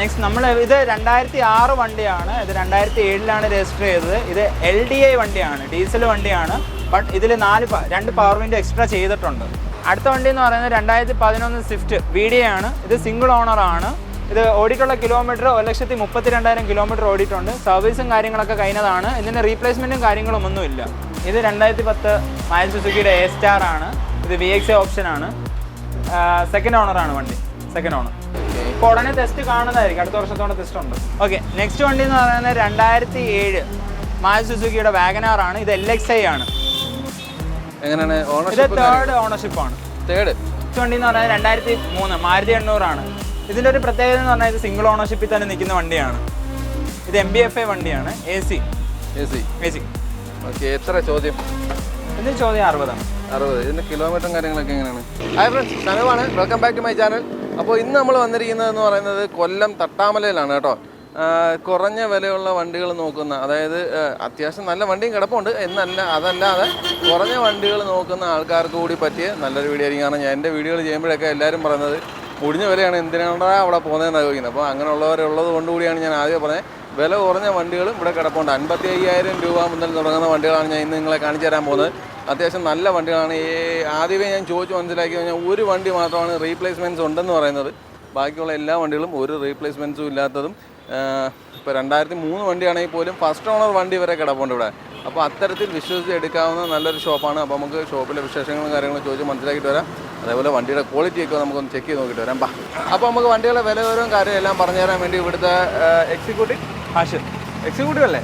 Next നമ്മൾ ഇത് 2006 വണ്ടിയാണ്. ഇത് 2007 രജിസ്റ്റർ ചെയ്തത്. ഇത് LDI വണ്ടിയാണ്, ഡീസൽ വണ്ടിയാണ്. ബട്ട് ഇതിൽ 2 പവർ വിൻഡോ എക്സ്ട്രാ ചെയ്തിട്ടുണ്ട്. അടുത്ത വണ്ടി എന്ന് പറയുന്നത് 2011 സ്വിഫ്റ്റ് VDI ആണ്. ഇത് സിംഗിൾ ഓണറാണ്. ഇത് ഓടിയിട്ടുള്ള കിലോമീറ്റർ 1,32,000 കിലോമീറ്റർ ഓടിയിട്ടുണ്ട്. സർവീസും കാര്യങ്ങളൊക്കെ കഴിഞ്ഞതാണ്. ഇതിൻ്റെ റീപ്ലേസ്മെൻറ്റും കാര്യങ്ങളും ഒന്നുമില്ല. ഇത് 2010 മാരുതി സുസുക്കിയുടെ A-Star ആണ്. ഇത് VXA ഓപ്ഷനാണ്. സെക്കൻഡ് ഓണറാണ് വണ്ടി, സെക്കൻഡ് ഓണർ. ഇപ്പോൾ ഉടനെ ടെസ്റ്റ് കാണുന്നതായിരിക്കും, അടുത്ത വർഷത്തോടെ ടെസ്റ്റ് ഉണ്ട്. ഓക്കെ, നെക്സ്റ്റ് വണ്ടി എന്ന് പറയുന്നത് 2007 മാരുതി സുസുക്കിയുടെ വാഗനാർ ആണ്. ഇത് LXI ആണ്. എങ്ങനെയാണ്? ഇത് തേർഡ് ഓണർഷിപ്പാണ്. നെക്സ്റ്റ് വണ്ടി എന്ന് പറഞ്ഞാൽ 2003 മാരുതി 800 ആണ്. ഇതിൻ്റെ ഒരു പ്രത്യേകത എന്ന് പറഞ്ഞാൽ ഇത് സിംഗിൾ ഓണർഷിപ്പിൽ തന്നെ നിൽക്കുന്ന വണ്ടിയാണ്. ഇത് MBFI വണ്ടിയാണ്. AC. ഓക്കെ, എത്ര ചോദ്യം? ഇതിന് ചോദ്യം 60 ആണ്. 60. ഇതിൻ്റെ കിലോമീറ്ററും കാര്യങ്ങളൊക്കെ എങ്ങനെയാണ്? ഹായ് ഫ്രണ്ട്സ്, സനവാണ്. Welcome back to my channel. അപ്പോൾ ഇന്ന് നമ്മൾ വന്നിരിക്കുന്നതെന്ന് പറയുന്നത് കൊല്ലം തട്ടാമലയിലാണ് കേട്ടോ. കുറഞ്ഞ വിലയുള്ള വണ്ടികൾ നോക്കുന്ന, അതായത് അത്യാവശ്യം നല്ല വണ്ടിയും കിടപ്പുണ്ട് എന്നല്ല, അതല്ലാതെ കുറഞ്ഞ വണ്ടികൾ നോക്കുന്ന ആൾക്കാർക്ക് കൂടി പറ്റിയ നല്ലൊരു വീഡിയോ ആയിരിക്കും. കാരണം ഞാൻ എൻ്റെ വീഡിയോകൾ ചെയ്യുമ്പോഴൊക്കെ എല്ലാവരും പറയുന്നത് മുടിഞ്ഞ വിലയാണ്, എന്തിനാണ്ടാ അവിടെ പോകുന്നതെന്നാണ് ചോദിക്കുന്നത്. അപ്പോൾ അങ്ങനെയുള്ളവരുള്ളത് കൊണ്ടുകൂടിയാണ് ഞാൻ ആദ്യം പറഞ്ഞത് വില കുറഞ്ഞ വണ്ടികളും ഇവിടെ കിടപ്പുണ്ട്. 55,000 രൂപ മുതൽ തുടങ്ങുന്ന വണ്ടികളാണ് ഞാൻ ഇന്ന് നിങ്ങളെ കാണിച്ചു തരാൻ പോകുന്നത്. അത്യാവശ്യം നല്ല വണ്ടികളാണ്. ആദ്യമേ ഞാൻ ചോദിച്ച് മനസ്സിലാക്കി കഴിഞ്ഞാൽ ഒരു വണ്ടി മാത്രമാണ് റീപ്ലേസ്മെൻറ്റ്സ് ഉണ്ടെന്ന് പറയുന്നത്. ബാക്കിയുള്ള എല്ലാ വണ്ടികളും ഒരു റീപ്ലേസ്മെൻറ്റ്സും ഇല്ലാത്തതും. ഇപ്പോൾ 2003 വണ്ടിയാണെങ്കിൽ പോലും ഫസ്റ്റ് ഓണർ വണ്ടി വരെ കിടപ്പുണ്ട് ഇവിടെ. അപ്പോൾ അത്തരത്തിൽ വിശ്വസിച്ച് എടുക്കാവുന്ന നല്ലൊരു ഷോപ്പാണ്. അപ്പോൾ നമുക്ക് ഷോപ്പിലെ വിശേഷങ്ങളും കാര്യങ്ങളും ചോദിച്ച് മനസ്സിലാക്കിയിട്ട് വരാം. അതേപോലെ വണ്ടിയുടെ ക്വാളിറ്റിയൊക്കെ നമുക്കൊന്ന് ചെക്ക് ചെയ്ത് നോക്കിയിട്ട് വരാം. അപ്പോൾ നമുക്ക് വണ്ടികളുടെ വിലവരവും കാര്യം എല്ലാം പറഞ്ഞു തരാൻ വേണ്ടി ഇവിടുത്തെ എക്സിക്യൂട്ടീവ് എക്സിക്യൂട്ടീവ് അല്ലേ?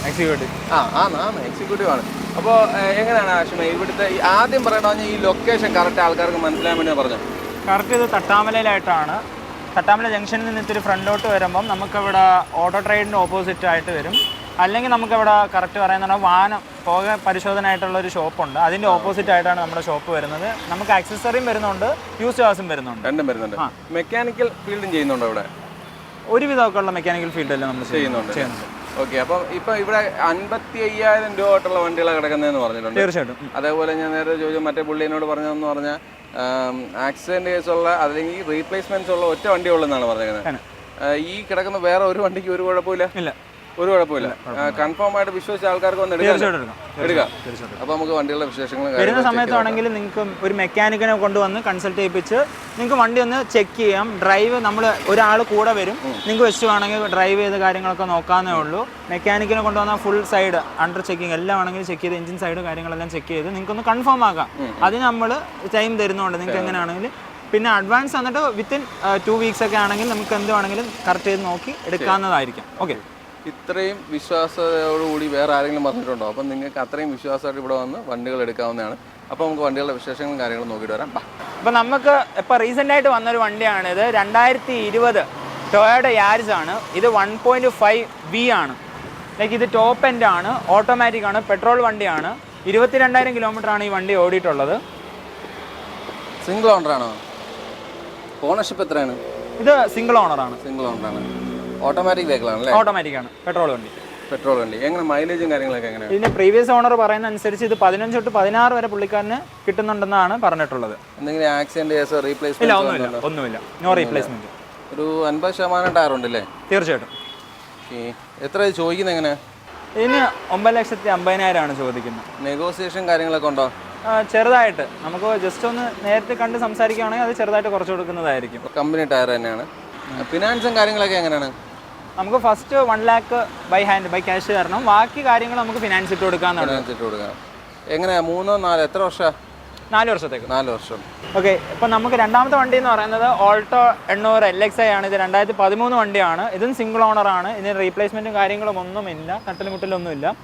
എക്സിക്യൂട്ടീവ് എക്സിക്യൂട്ടീവ് ആണ്. അപ്പോൾ എങ്ങനെയാണ് ആഷിമ ഇവിടുത്തെ ആദ്യം പറയണമെങ്കിൽ ഈ ലൊക്കേഷൻ കറക്റ്റ് ആൾക്കാർക്ക് മനസ്സിലാൻ വേണ്ടി പറഞ്ഞു. കറക്റ്റ് ഇത് തട്ടാമലയിലായിട്ടാണ്. തട്ടാമല ജംഗ്ഷനിൽ നിന്ന് ഇത്തിരി ഫ്രണ്ടിലോട്ട് വരുമ്പം നമുക്കിവിടെ ഓട്ടോ ട്രേഡിൻ്റെ ഓപ്പോസിറ്റ് ആയിട്ട് വരും. അല്ലെങ്കിൽ നമുക്കിവിടെ കറക്റ്റ് പറയുന്നത് വാഹനം പോക പരിശോധനയായിട്ടുള്ളൊരു ഷോപ്പുണ്ട്. അതിൻ്റെ ഓപ്പോസിറ്റ് ആയിട്ടാണ് നമ്മുടെ ഷോപ്പ് വരുന്നത്. നമുക്ക് ആക്സസറിയും വരുന്നുണ്ട്, യൂസ് കാസും വരുന്നുണ്ട്. രണ്ടും വരുന്നുണ്ട്. മെക്കാനിക്കൽ ഫീൽഡും ചെയ്യുന്നുണ്ടോ ഇവിടെ? ഒരുവിധമൊക്കെ ഉള്ള മെക്കാനിക്കൽ ഫീൽഡെല്ലാം നമ്മൾ ചെയ്യുന്നുണ്ട്. ഓക്കെ, അപ്പം ഇപ്പം ഇവിടെ 55,000 രൂപ തൊട്ടുള്ള വണ്ടികളാണ് കിടക്കുന്നതെന്ന് പറഞ്ഞിട്ടുണ്ട്. തീർച്ചയായിട്ടും. അതേപോലെ ഞാൻ നേരത്തെ ചോദിച്ചു മറ്റേ പുള്ളിനോട് പറഞ്ഞതെന്ന് പറഞ്ഞാൽ ആക്സിഡന്റ് കേസുള്ള അല്ലെങ്കിൽ റീപ്ലേസ്മെന്റ്സ് ഉള്ള ഒറ്റ വണ്ടി ഉള്ളതെന്നാണ് പറഞ്ഞത്. ഈ കിടക്കുന്ന വേറെ ഒരു വണ്ടിക്ക് ഒരു കുഴപ്പമില്ല? ഇല്ല, ഒരു കുഴപ്പമില്ല. കൺഫേം ആയിട്ട് വിശ്വസിച്ച ആൾക്കാർക്ക് വന്ന് എടുക്കാം. അപ്പോൾ നമുക്ക് വണ്ടികളുടെ വിശേഷങ്ങൾ വരുന്ന സമയത്താണെങ്കിൽ നിങ്ങൾക്ക് ഒരു മെക്കാനിക്കിനെ കൊണ്ടുവന്ന് കൺസൾട്ട് ചെയ്യിപ്പിച്ച് നിങ്ങൾക്ക് വണ്ടി ഒന്ന് ചെക്ക് ചെയ്യാം. ഡ്രൈവ് നമ്മൾ ഒരാൾ കൂടെ വരും. നിങ്ങൾക്ക് വെച്ച് വേണമെങ്കിൽ ഡ്രൈവ് ചെയ്ത കാര്യങ്ങളൊക്കെ നോക്കാവുന്നേ ഉള്ളൂ. മെക്കാനിക്കിനെ കൊണ്ടുവന്നാൽ ഫുൾ സൈഡ് അണ്ടർ ചെക്കിങ് എല്ലാം ആണെങ്കിൽ ചെക്ക് ചെയ്ത് എഞ്ചിൻ സൈഡ് കാര്യങ്ങളെല്ലാം ചെക്ക് ചെയ്ത് നിങ്ങൾക്കൊന്ന് കൺഫേം ആക്കാം. അതിന് നമ്മൾ ടൈം തരുന്നുണ്ട് നിങ്ങൾക്ക് എങ്ങനെയാണെങ്കിലും. പിന്നെ അഡ്വാൻസ് വന്നിട്ട് വിത്തിൻ 2 വീക്സ് ഒക്കെ ആണെങ്കിൽ നമുക്ക് എന്ത് വേണമെങ്കിലും കറക്റ്റ് ചെയ്ത് നോക്കി എടുക്കാവുന്നതായിരിക്കും. ഓക്കെ, ഇത്രയും വിശ്വാസത്തോടുകൂടി വേറെ ആരെങ്കിലും പറഞ്ഞിട്ടുണ്ടോ? അപ്പം നിങ്ങൾക്ക് അത്രയും വിശ്വാസമായിട്ട് ഇവിടെ വന്ന് വണ്ടികൾ എടുക്കാവുന്നതാണ്. അപ്പോൾ നമുക്ക് വണ്ടികളുടെ വിശേഷങ്ങളും കാര്യങ്ങളും നോക്കിയിട്ട് വരാം. അപ്പോൾ നമുക്ക് ഇപ്പോൾ റീസെൻ്റായിട്ട് വന്നൊരു വണ്ടിയാണ് ഇത്. 2020 ടൊയോട്ട യാരിസ് ആണ്. ഇത് 1.5V ആണ്. ലൈക്ക് ഇത് ടോപ്പ് എൻഡ് ആണ്, ഓട്ടോമാറ്റിക് ആണ്, പെട്രോൾ വണ്ടിയാണ്. 22,000 കിലോമീറ്ററാണ് ഈ വണ്ടി ഓടിയിട്ടുള്ളത്. സിംഗിൾ ഓണറാണോ? ഓണർഷിപ്പ് എത്രയാണ്? ഇത് സിംഗിൾ ഓണറാണ്. സിംഗിൾ ഓണറാണ്. ഓട്ടോമാറ്റിക് വെഹിക്കിൾ ആണല്ലേ? ഓട്ടോമാറ്റിക് ആണ്, പെട്രോൾ വണ്ടി. പെട്രോൾ വണ്ടി. എങ്ങനെ മൈലേജും കാര്യങ്ങളൊക്കെ എങ്ങനെയാണ്? ഇതിന് പ്രീവിയസ് ഓണർ പറയുന്ന അനുസരിച്ച് ഇത് 15 തൊട്ട് 16 വരെ പുള്ളിക്കാരന് കിട്ടുന്നുണ്ടെന്നാണ് പറഞ്ഞിട്ടുള്ളത്. എന്തെങ്കിലും ആക്സിഡന്റ് കേസോ റീപ്ലേസ്മെന്റ്? ഇല്ല, ഒന്നുമില്ല. No replacement. ഒരു 50% ടയർ ഉണ്ടല്ലേ? തീർച്ചയായിട്ടും. എത്ര ചോദിക്കുന്നത് എങ്ങനെ? ഇതിന് 9,50,000 ആണ് ചോദിക്കുന്നത്. നെഗോസിയേഷൻ കാര്യങ്ങളൊക്കെ ഉണ്ടോ? ചെറുതായിട്ട് നമുക്ക് ജസ്റ്റ് ഒന്ന് നേരത്തെ കണ്ട് സംസാരിക്കുകയാണെങ്കിൽ അത് ചെറുതായിട്ട് കുറച്ച് കൊടുക്കുന്നതായിരിക്കും. കമ്പനി ടയർ തന്നെയാണ്. ഫിനാൻസും കാര്യങ്ങളൊക്കെ എങ്ങനെയാണ്? നമുക്ക് ഫസ്റ്റ് 1 lakh ബൈ ക്യാഷ് തരണം. ബാക്കി കാര്യങ്ങൾ നമുക്ക് ഫിനാൻസ് ഇട്ട് കൊടുക്കാമെന്നാണ്. എങ്ങനെയാ? 3, 4 എത്ര വർഷം? 4 വർഷത്തേക്ക്. 4 വർഷം. ഓക്കെ, ഇപ്പം നമുക്ക് രണ്ടാമത്തെ വണ്ടി എന്ന് പറയുന്നത് ഓൾട്ടോ 800 LXI ആണ്. ഇത് 2013 വണ്ടിയാണ്. ഇതും സിംഗിൾ ഓണറാണ്. ഇതിന് റീപ്ലേസ്മെൻറ്റും കാര്യങ്ങളും ഒന്നുമില്ല, തട്ടലുമുട്ടലൊന്നുമില്ല.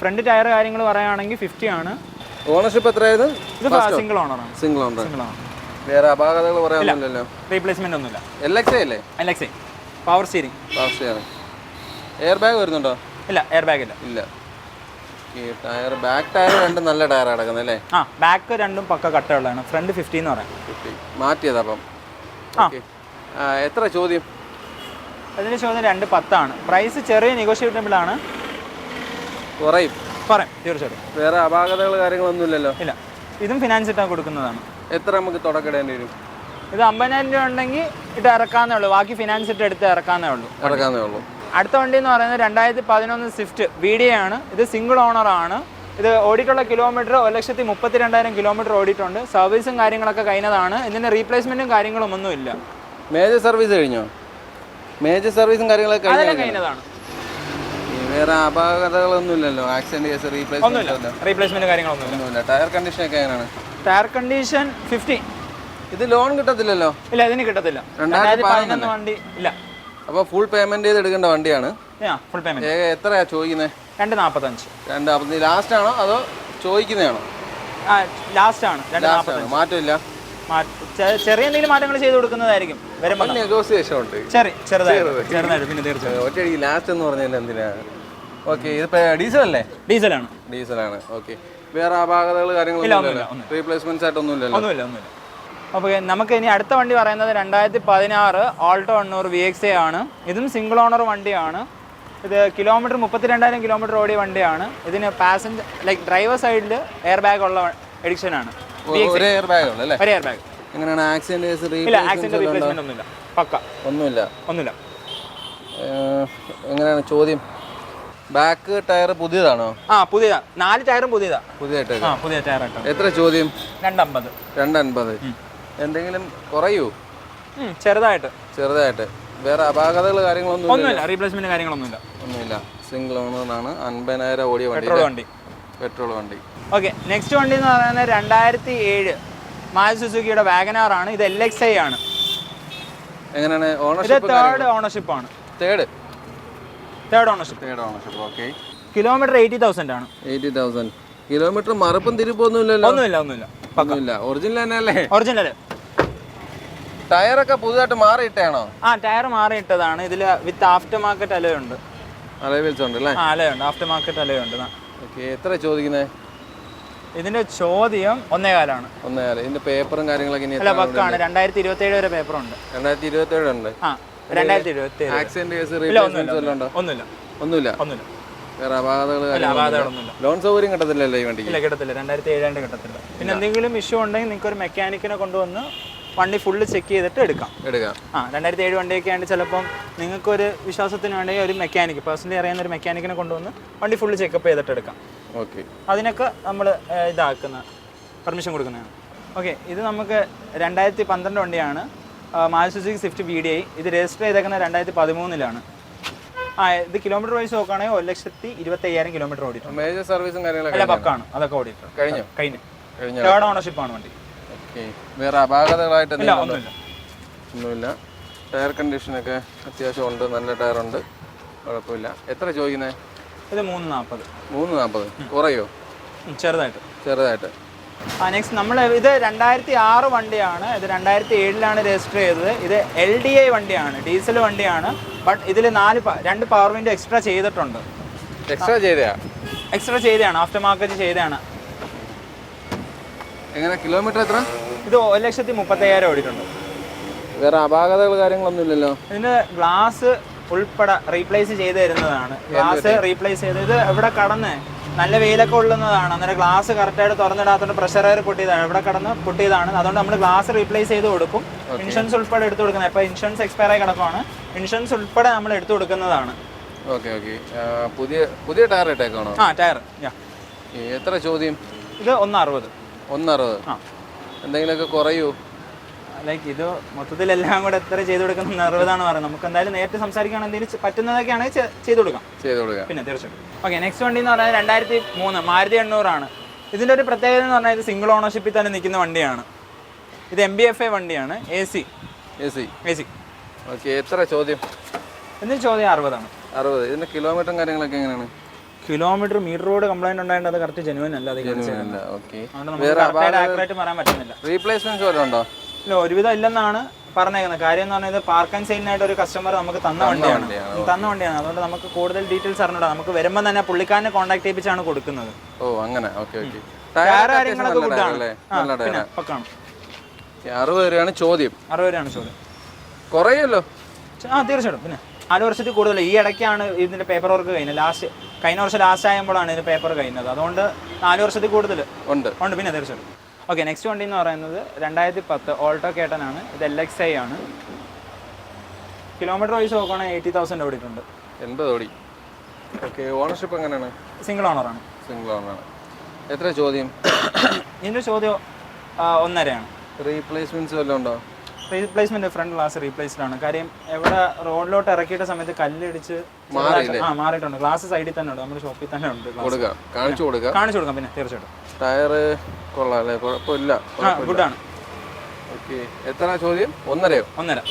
ഫ്രണ്ട് ടയർ കാര്യങ്ങൾ പറയുകയാണെങ്കിൽ 50 ആണ്. ഓണർഷിപ്പ് എത്രയായത്? ഇത് സിംഗിൾ ഓണറാണ്. Single owner. വേറെ അപാകതകൾ പറയാനില്ലല്ലോ? റീപ്ലേസ്മെന്റ് ഒന്നുമില്ല. LXI അല്ലേ? LXI power steering. Airbag വരുന്നുണ്ടോ? ഇല്ല, എയർ ബാഗ് ഇല്ല. ഈ ടയർ ബാക്ക് ടയർ രണ്ടും നല്ല ടയർ കിടക്കുന്നത് അല്ലേ? ബാക്ക് രണ്ടും പക്ക കട്ടയുള്ളതാണ്. ഫ്രണ്ട് 50 എന്ന് പറയാം. 50 മാറ്റിയത്. അപ്പം എത്ര ചോദ്യം? അതിന് ചോദ്യം 2.10 ആണ്. പ്രൈസ് ചെറിയ നെഗോഷിയേറ്റബിൾ ആണ്. പറയാം തീർച്ചയായിട്ടും. വേറെ അപാകതകൾ കാര്യങ്ങളൊന്നും ഇല്ലല്ലോ? ഇല്ല. ഇതും ഫിനാൻസ് ഇട്ടാൽ കൊടുക്കുന്നതാണ്. എത്ര നമുക്ക് തുടക്കിടേണ്ടി വരും? ഇത് 50,000 രൂപ ഉണ്ടെങ്കിൽ ഇത് ഇറക്കാന്നേ ഉള്ളൂ, ബാക്കി ഫിനാൻസ് ഇട്ട് എടുത്ത് ഇറക്കാന്നേ ഉള്ളൂ. അടുത്ത വണ്ടി എന്ന് പറയുന്നത് 2011 സ്വിഫ്റ്റ് VDI ആണ്. ഇത് സിംഗിൾ ഓണർ ആണ്. ഇത് ഓടിയിട്ടുള്ള കിലോമീറ്റർ 1,32,000 കിലോമീറ്റർ ഓടിയിട്ടുണ്ട്. സർവീസും കാര്യങ്ങളൊക്കെ കഴിഞ്ഞതാണ്. ഇതിന് റീപ്ലേസ്മെന്റും കാര്യങ്ങളും ഒന്നുമില്ല. മേജർ സർവീസ് കഴിഞ്ഞോ? മേജർ സർവീസും കാര്യങ്ങളൊക്കെ കഴിഞ്ഞതാണ്. വേറെ അപകടങ്ങളൊന്നും ഇല്ലല്ലോ? ആക്സിഡന്റ് കേസ് റീപ്ലേസ്മെന്റ് കാര്യങ്ങളൊന്നുമില്ല. ടയർ കണ്ടീഷൻ ഒക്കെ എങ്ങനെയാണ്? Tyre condition 50. ഇത് ലോൺ കിട്ടത്തില്ലല്ലോ? ഇല്ല, ഇതിന് കിട്ടത്തില്ല. 2011 വണ്ടി ഇല്ല. അപ്പോൾ ഫുൾ പേയ്മെന്റ് ചെയ്ത് എടുക്കേണ്ട വണ്ടിയാണ്. Full payment. എത്രയാ ചോദിക്കുന്നത്? 245. 245 ലാസ്റ്റ് ആണോ അതോ ചോദിക്കുന്നതാണോ? ലാസ്റ്റ് ആണ്. 245 മാറ്റമില്ല. ചെറിയ എന്തെങ്കിലും മാറ്റങ്ങൾ ചെയ്ത് കൊടുക്കുന്നതായിരിക്കും. നെഗോസിയേഷൻ ഉണ്ട് ചെറുതായിട്ട്. പിന്നെ തീർച്ചയായും ഒറ്റയടിക്ക് ലാസ്റ്റ് എന്ന് പറഞ്ഞാൽ എന്തിനാ? ഓക്കെ, ഇത് ഡീസൽ അല്ലേ? ഡീസലാണ്. ഓക്കെ, വേറെ അപാകതകൾ കാര്യങ്ങളൊന്നും റീപ്ലേസ്മെന്റ്സ് ആയിട്ടൊന്നുമില്ലല്ലോ? ഒന്നുമില്ല. അപ്പോൾ നമുക്ക് ഇനി അടുത്ത വണ്ടി പറയുന്നത് 2016 ഓൾട്ടോ 800 VXA ആണ്. ഇതും സിംഗിൾ ഓണർ വണ്ടിയാണ്. ഇത് കിലോമീറ്റർ 32,000 കിലോമീറ്റർ ഓടിയ വണ്ടിയാണ്. ഇതിന് പാസഞ്ചർ ലൈക്ക് ഡ്രൈവർ സൈഡിൽ എയർ ബാഗ് ഉള്ള എഡിഷൻ ആണ്. ഒരു എയർ ബാഗ് ഉള്ളല്ലേ? ഒരു എയർ ബാഗ്. എങ്ങനെയാണ് ആക്സിഡന്റ് റീപ്ലേസ്മെന്റ് ഒന്നുമില്ല. പക്ക ഒന്നുമില്ല. എങ്ങനെയാണ് ചോദ്യം? Back tyre പുതിയതാണോ? പുതിയതാ. 4 ടയറും പുതിയ ടയർ. എത്ര ചോദ്യം? 250. 250. എന്തെങ്കിലും കുറയൂ? ചെറുതായിട്ട്. വേറെ അപാകതകൾ കാര്യങ്ങളൊന്നുമില്ല? റീപ്ലേസ്മെന്റ് കാര്യങ്ങളൊന്നുമില്ല. സിംഗിൾ ഓണറാണ്. 50,000 ഓടിയ പെട്രോൾ വണ്ടി. ഓക്കെ, നെക്സ്റ്റ് വണ്ടി എന്ന് പറയുന്നത് 2007 മാരുതി സുസുക്കിയുടെ വാഗനാർ ആണ്. ഇത് LXI ആണ്. എങ്ങനെയാണ് ഓണർഷിപ്പ്? തേർഡ് ഓണർഷിപ്പ് ആണ്. ഓക്കെ. കിലോമീറ്റർ 80,000 ആണ്. 80,000 കിലോമീറ്റർ. മറപ്പും തിരിപ്പൊന്നുമില്ലല്ലോ? ഒന്നുമില്ല. ഒറിജിനൽ തന്നെയല്ലേ? ഒറിജിനൽ. ടയറൊക്കെ പുതുതായിട്ട് മാറിയിട്ടാണോ? ടയർ മാറിയിട്ടതാണ്. ഇതിൽ വിത്ത് ആഫ്റ്റർ മാർക്കറ്റ് അലോയുണ്ട്. ആഫ്റ്റർ മാർക്കറ്റ് അലോയുണ്ട്. എത്ര ചോദിക്കുന്നത്? ഇതിന്റെ ചോദ്യം 1.25 ആണ്. 1.25. ഇതിന്റെ പേപ്പറും കാര്യങ്ങളൊക്കെ 2027 വരെ പേപ്പർ ഉണ്ട്. 2027 ഉണ്ട്. 2027. ആക്സിഡന്റ് കേസ് റീപ്ലേസ്മെന്റ് ഒന്നുമില്ല. വേറെ അപാകതകളൊന്നുമില്ല. ലോൺ സൗകര്യം കിട്ടത്തില്ലല്ലോ ഈ വണ്ടിക്ക്? ഇല്ല, കിട്ടത്തില്ല. 2007 കിട്ടത്തില്ല. പിന്നെ എന്തെങ്കിലും ഇഷ്യൂ ഉണ്ടെങ്കിൽ നിങ്ങൾക്ക് ഒരു മെക്കാനിക്കിനെ കൊണ്ടുവന്ന് വണ്ടി ഫുള്ള് ചെക്ക് ചെയ്തിട്ട് എടുക്കാം. 2007 വണ്ടിയൊക്കെ ആണെങ്കിൽ ചിലപ്പം നിങ്ങൾക്കൊരു വിശ്വാസത്തിന് വേണമെങ്കിൽ ഒരു മെക്കാനിക്ക് പേഴ്സണലി അറിയുന്ന ഒരു മെക്കാനിക്കിനെ കൊണ്ടുവന്ന് വണ്ടി ഫുള്ള് ചെക്കപ്പ് ചെയ്തിട്ട് എടുക്കാം. ഓക്കെ, അതിനൊക്കെ നമ്മൾ പെർമിഷൻ കൊടുക്കുന്നതാണ്. ഓക്കെ, ഇത് നമുക്ക് 2012 വണ്ടിയാണ്. Maruti Suzuki Swift VDI. ഇത് രജിസ്റ്റർ ചെയ്തേക്കുന്നത് 2013 ഇത് കിലോമീറ്റർ വൈസ് നോക്കുകയാണെങ്കിൽ 1,25,000 കിലോമീറ്റർ ഓടിയിട്ടുണ്ട്. മേജർ സർവീസും കാര്യങ്ങളൊക്കെ പക്കാണ്. അതൊക്കെ ഓടിയിട്ടുണ്ട്. കഴിഞ്ഞു. തേർഡ് ഓണർഷിപ്പ് ആണ് വണ്ടി. വേറെ അപാകതകളായിട്ട് ഒന്നുമില്ല. ടയർ കണ്ടീഷനൊക്കെ അത്യാവശ്യം ഉണ്ട്. നല്ല ടയറുണ്ട്, കുഴപ്പമില്ല. എത്ര ചോദിക്കുന്നത്? ഇത് 340. 340 കുറയോ? ചെറുതായിട്ട്. നെക്സ്റ്റ് നമ്മൾ ഇത് 2006 വണ്ടിയാണ്. ഇത് 2007 രജിസ്റ്റർ ചെയ്തത്. ഇത് LDI വണ്ടിയാണ്, ഡീസൽ വണ്ടിയാണ്. ബട്ട് ഇതിൽ 2 പവർ വിൻഡോ എക്സ്ട്രാ ചെയ്തിട്ടുണ്ട്. എക്സ്ട്രാ ചെയ്തതാണ്, ആഫ്റ്റർ മാർക്കറ്റ് ചെയ്തതാണ്. എങ്ങനെ കിലോമീറ്റർ എത്ര? ഇത് 1,30,000 ഓടിയിട്ടുണ്ട്. വേറെ അപാകതകൾ കാര്യങ്ങളൊന്നും ഇല്ലല്ലോ? ഇതിന് ഗ്ലാസ് ഉൾപ്പെടെ റീപ്ലേസ് ചെയ്ത് തരുന്നതാണ്. ഗ്ലാസ് റീപ്ലേസ് ചെയ്ത് ഇത് ഇവിടെ കടന്ന് നല്ല വെയിലൊക്കെ ഉള്ളുന്നതാണ്. അന്നേരം ഗ്ലാസ് കറക്റ്റായിട്ട് തുറന്നിടാത്തതുകൊണ്ട് പ്രഷർ എയർ പൊട്ടിയതാണ്. ഇവിടെ കടന്ന് പൊട്ടിയതാണ്. അതുകൊണ്ട് നമ്മൾ ഗ്ലാസ് റീപ്ലേസ് ചെയ്ത് കൊടുക്കും. ഇൻഷുറൻസ് ഉൾപ്പെടെ എടുത്തു കൊടുക്കുന്നത്. ഇപ്പോൾ ഇൻഷുറൻസ് എക്സ്പയർ ആയി കിടക്കുവാണ്. ഇൻഷുറൻസ് ഉൾപ്പെടെ നമ്മൾ എടുത്തു കൊടുക്കുന്നതാണ്. പുതിയ ടയർ ഇട്ടേക്കാണോ? ടയർ. എത്ര ചോദ്യം? ഇത് 160. എന്തെങ്കിലുമൊക്കെ കുറയൂ? ലൈക്ക് ഇത് മൊത്തത്തിലെല്ലാം കൂടെ എത്ര ചെയ്ത് കൊടുക്കുന്നത് 60 പറയുന്നത്. നമുക്ക് എന്തായാലും നേരിട്ട് സംസാരിക്കുകയാണ്. എന്തെങ്കിലും പറ്റുന്നതൊക്കെ ആണെങ്കിൽ ചെയ്ത് കൊടുക്കാം. പിന്നെ തീർച്ചയായും. ഓക്കെ, നെക്സ്റ്റ് വണ്ടി എന്ന് പറഞ്ഞാൽ 2003 മാരുതി 800 ആണ്. ഇതിൻ്റെ ഒരു പ്രത്യേകത എന്ന് പറഞ്ഞാൽ ഇത് സിംഗിൾ ഓണർഷിപ്പിൽ തന്നെ നിൽക്കുന്ന വണ്ടിയാണ്. ഇത് MBFI വണ്ടിയാണ്. AC. ഓക്കെ, എത്ര ചോദ്യം? ഇതിന് ചോദ്യം 60 ആണ്. 60. ഇതിന്റെ കിലോമീറ്ററും കാര്യങ്ങളൊക്കെ എങ്ങനെയാണ്? കിലോമീറ്റർ മീറ്റർ റോഡ് കംപ്ലൈന്റ് ഉണ്ടായിട്ട് അത് കറക്റ്റ് ജെനുവൻ അല്ല. പറയാൻ പറ്റുന്നില്ല. റീപ്ലേസ്മെന്റ് വല്ലതും ഉണ്ടോ? ഇല്ല, ഒരുവിധം ഇല്ലെന്നാണ് പറഞ്ഞേക്കുന്നത്. കാര്യം എന്ന് പറഞ്ഞാൽ പാർക്ക് ആൻഡ് സെയിലിനായിട്ട് ഒരു കസ്റ്റമർ നമുക്ക് തന്ന വണ്ടിയാണ്. അതുകൊണ്ട് നമുക്ക് കൂടുതൽ ഡീറ്റെയിൽസ് അറിഞ്ഞൂടാ. നമുക്ക് വരുമ്പോൾ തന്നെ പുള്ളിക്കാരനെ കോൺടാക്ട് ചെയ്യിപ്പിച്ചാണ് കൊടുക്കുന്നത്. അങ്ങനെ. ടയർ കാര്യങ്ങളൊക്കെ ഗുഡാണ്. 60 രൂപയാണ് ചോദ്യം. കുറയല്ലോ? തീർച്ചയായിട്ടും. പിന്നെ 4 വർഷത്തിൽ കൂടുതൽ. ഈ ഇടയ്ക്കാണ് ഇതിന്റെ പേപ്പർ വർക്ക് കഴിഞ്ഞത്. കഴിഞ്ഞ വർഷം ലാസ്റ്റ് ആയപ്പോഴാണ് ഇതിന്റെ പേപ്പർ കഴിഞ്ഞത്. അതുകൊണ്ട് 4 വർഷത്തിൽ കൂടുതൽ ഉണ്ട്. പിന്നെ തീർച്ചയായിട്ടും. ഓക്കെ, നെക്സ്റ്റ് വണ്ടി എന്ന് പറയുന്നത് 2010 ഓൾട്ടോ കേട്ടനാണ്. ഇത് LXi ആണ്. കിലോമീറ്റർ വൈസ് നോക്കുകയാണെങ്കിൽ 80,000 ഓടിയിട്ടുണ്ട്. 80 ഓടി. ഓക്കെ, ഓണർഷിപ്പ് എങ്ങനെയാണ്? സിംഗിൾ ഓണറാണ്. സിംഗിൾ ഓണറാണ്. എത്ര ചോദ്യം? ഇതിൻ്റെ ചോദ്യം 1.5 റീപ്ലേസ്മെന്റ്സ് വല്ലതും ഉണ്ടോ? റീപ്ലേസ്മെന്റ് ഫ്രണ്ട് ഗ്ലാസ് റീപ്ലേസ്ഡ് ആണ്. കാര്യം എവിടെ റോഡിലോട്ട് ഇറക്കിയിട്ട സമയത്ത് കല്ലിടിച്ച് മാറിയിട്ടുണ്ട്. ഗ്ലാസ് സൈഡിൽ തന്നെ ഉണ്ട്, നമ്മുടെ ഷോപ്പിൽ തന്നെ ഉണ്ട്. കാണിച്ചു കൊടുക്കാം പിന്നെ തീർച്ചയായിട്ടും. ടയർ കൊള്ളാം അല്ലേ? കുഴപ്പമില്ല, ഗുഡാണ്. ഓക്കെ, എത്ര ചോദ്യം? 1.5.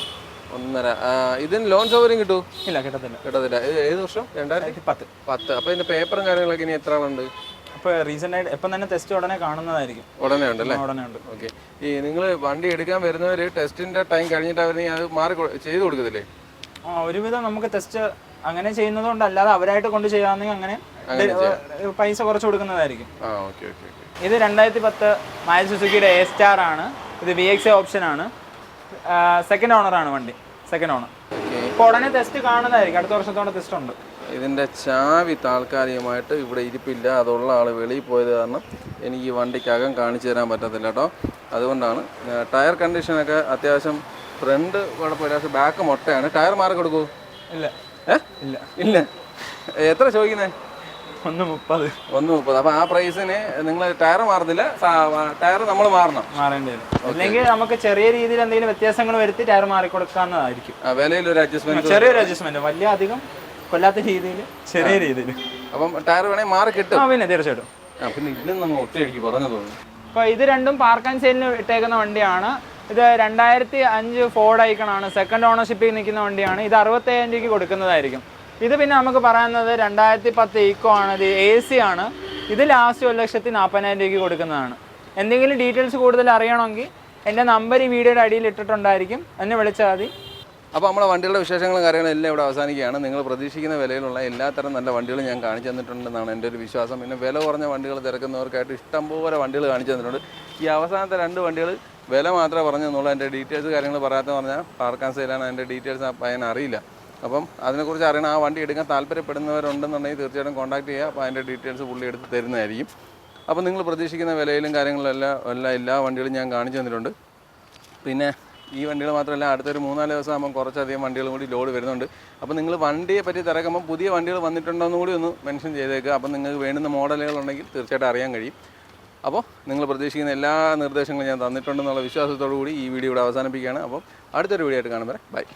ഇതിന് ലോൺ സൗകര്യം കിട്ടുമോ? ഇല്ല, കിട്ടത്തില്ല. ഏത് വർഷം? 2010. അപ്പൊ ഇതിന്റെ പേപ്പറും കാര്യങ്ങളൊക്കെ ഇനി എത്ര ഉണ്ട്? അപ്പോൾ റീസെന്റ് ആയിട്ട് എപ്പം തന്നെ ടെസ്റ്റ് ഉടനെ കാണുന്നതായിരിക്കും. ഉടനെ ഉണ്ടല്ലേ? ഉടനെ ഉണ്ട്. ഓക്കെ, ഈ നിങ്ങൾ വണ്ടി എടുക്കാൻ വരുന്നവര് ടെസ്റ്റിന്റെ ടൈം കഴിഞ്ഞിട്ട് അവർ അത് മാറി ചെയ്ത് കൊടുക്കത്തില്ലേ? ഒരുവിധം നമുക്ക് ടെസ്റ്റ് അങ്ങനെ ചെയ്യുന്നതുകൊണ്ട്, അല്ലാതെ അവരായിട്ട് കൊണ്ട് ചെയ്യാമെങ്കിൽ അങ്ങനെ പൈസ കുറച്ച് കൊടുക്കുന്നതായിരിക്കും. ഇത് 2010 മാരുതി സുസുക്കിയുടെ A-Star ആണ്. ഇത് VXi ഓപ്ഷൻ ആണ്. സെക്കൻഡ് ഓണറാണ് വണ്ടി. Second owner. ഇപ്പോൾ ഉടനെ ടെസ്റ്റ് കാണുന്നതായിരിക്കും. അടുത്ത വർഷത്തോടെ ടെസ്റ്റ് ഉണ്ട്. ഇതിൻ്റെ ചാവി താൽക്കാലികമായിട്ട് ഇവിടെ ഇരിപ്പില്ല. അതുള്ള ആൾ വെളിയിൽ പോയത് കാരണം എനിക്ക് ഈ വണ്ടിക്കകം കാണിച്ചു തരാൻ പറ്റത്തില്ല കേട്ടോ. അതുകൊണ്ടാണ്. ടയർ കണ്ടീഷനൊക്കെ അത്യാവശ്യം ഫ്രണ്ട് കുഴപ്പമില്ല, പക്ഷേ ബാക്ക് മൊട്ടയാണ്. ടയർ മാറി കൊടുക്കൂ? ഇല്ല. എത്ര ചോദിക്കുന്നത്? 1.30. അപ്പോൾ ആ പ്രൈസിന് നിങ്ങൾ ടയർ മാറുന്നില്ല, ടയർ നമ്മൾ മാറേണ്ടി വരും. അല്ലെങ്കിൽ നമുക്ക് ചെറിയ രീതിയിൽ എന്തെങ്കിലും വ്യത്യാസങ്ങൾ വരുത്തി ടയർ മാറി കൊടുക്കാവുന്നതായിരിക്കും. വിലയിലൊരു അഡ്ജസ്റ്റ്മെന്റ്, ചെറിയൊരു അഡ്ജസ്റ്റ്മെന്റ്, വലിയ അധികം കൊല്ലാത്ത രീതിയിൽ, ചെറിയ രീതിയിൽ. അപ്പം ടയർ വേണമെങ്കിൽ മാറി കിട്ടും. പിന്നെ തീർച്ചയായിട്ടും. പിന്നെ ഇതിലും നമ്മൾ ഒറ്റയടിക്ക് പറഞ്ഞു തോന്നുന്നു. അപ്പോൾ ഇത് രണ്ടും പാർക്ക് ആൻഡ് സെയിലിന് ഇട്ടേക്കുന്ന വണ്ടിയാണ്. ഇത് 2005 ഫോർഡ് ഐക്കൺ ആണ്. സെക്കൻഡ് ഓണർഷിപ്പിൽ നിൽക്കുന്ന വണ്ടിയാണ്. ഇത് 65,000 രൂപയ്ക്ക് കൊടുക്കുന്നതായിരിക്കും. ഇത് പിന്നെ നമുക്ക് പറയുന്നത് 2010 ഈക്കോ ആണ്. ഇത് AC ആണ്. ഇത് ലാസ്റ്റ് 1,40,000 രൂപയ്ക്ക് കൊടുക്കുന്നതാണ്. എന്തെങ്കിലും ഡീറ്റെയിൽസ് കൂടുതൽ അറിയണമെങ്കിൽ എൻ്റെ നമ്പർ ഈ വീഡിയോയുടെ അടിയിൽ ഇട്ടിട്ടുണ്ടായിരിക്കും, എന്നെ വിളിച്ചാൽ മതി. അപ്പോൾ നമ്മുടെ വണ്ടികളുടെ വിശേഷങ്ങളും കാര്യങ്ങളും എല്ലാം ഇവിടെ അവസാനിക്കുകയാണ്. നിങ്ങൾ പ്രതീക്ഷിക്കുന്ന വിലയിലുള്ള എല്ലാത്തരം നല്ല വണ്ടികളും ഞാൻ കാണിച്ചു തന്നിട്ടുണ്ടെന്നാണ് എൻ്റെ ഒരു വിശ്വാസം. പിന്നെ വില കുറഞ്ഞ വണ്ടികൾ തിരക്കുന്നവർക്കായിട്ട് ഇഷ്ടംപോലെ വണ്ടികൾ കാണിച്ചു തന്നിട്ടുണ്ട്. ഈ അവസാനത്തെ 2 വണ്ടികൾ വില മാത്രമേ പറഞ്ഞെന്നുള്ളൂ. എൻ്റെ ഡീറ്റെയിൽസ് കാര്യങ്ങൾ പറയാമെന്ന് പറഞ്ഞാൽ പാർക്ക് ആൻഡ് സെയിലാണ്. അതിൻ്റെ ഡീറ്റെയിൽസ് അതിന് അറിയില്ല. അപ്പം അതിനെക്കുറിച്ച് അറിയണം. ആ വണ്ടി എടുക്കാൻ താല്പര്യപ്പെടുന്നവരുണ്ടെന്നുണ്ടെങ്കിൽ തീർച്ചയായിട്ടും കോൺടാക്ട് ചെയ്യുക. അപ്പോൾ അതിൻ്റെ ഡീറ്റെയിൽസ് പുള്ളി എടുത്ത് തരുന്നതായിരിക്കും. അപ്പോൾ നിങ്ങൾ പ്രതീക്ഷിക്കുന്ന വിലയിലും കാര്യങ്ങളിലും എല്ലാ വണ്ടികളും ഞാൻ കാണിച്ചു തന്നിട്ടുണ്ട്. പിന്നെ ഈ വണ്ടികൾ മാത്രമല്ല, അടുത്തൊരു 3-4 ദിവസം ആകുമ്പോൾ കുറച്ചധികം വണ്ടികളും കൂടി ലോഡ് വരുന്നുണ്ട്. അപ്പോൾ നിങ്ങൾ വണ്ടിയെ പറ്റി തിരക്കുമ്പോൾ പുതിയ വണ്ടികൾ വന്നിട്ടുണ്ടോയെന്ന് കൂടി ഒന്ന് മെൻഷൻ ചെയ്തേക്കുക. അപ്പോൾ നിങ്ങൾക്ക് വേണ്ടുന്ന മോഡലുകളുണ്ടെങ്കിൽ തീർച്ചയായിട്ടും അറിയാൻ കഴിയും. അപ്പോൾ നിങ്ങൾ പ്രതീക്ഷിക്കുന്ന എല്ലാ നിർദ്ദേശങ്ങളും ഞാൻ തന്നിട്ടുണ്ടെന്നുള്ള വിശ്വാസത്തോടു കൂടി ഈ വീഡിയോ ഇവിടെ അവസാനിപ്പിക്കുകയാണ്. അപ്പോൾ അടുത്തൊരു വീഡിയോ ആയിട്ട് കാണുമ്പോൾ ബൈ.